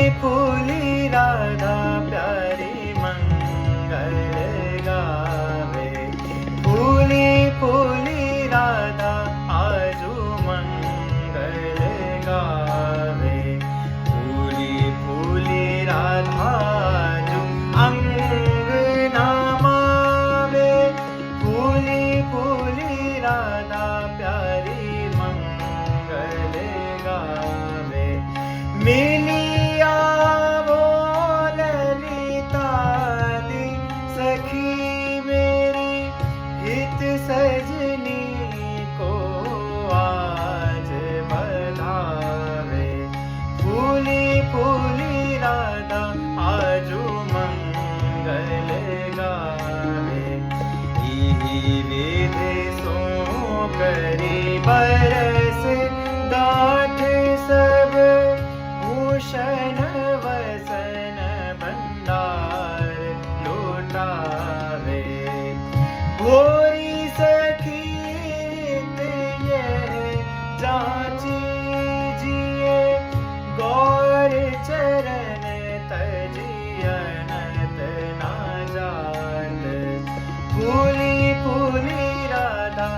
फूली राधा प्यारी मंगल गावे। फूली फूली राधा आजू मंगल गावे। फूली फूली राधा आजू अंगना मावे। फूली फूली राधा प्यारी मंगल गावे। मिलिया वो ललिता दी सखी मेरी हित सजनी को आज बधावे। फूली फूली राधा आजू मंगल गावे। इही विधि सो करी बरस दाठ सब भूषण वसन भंडार लुटावे। भोरी सखी यह जाची जिए गौर चरण तजियन तना जात। फूली फूली राधा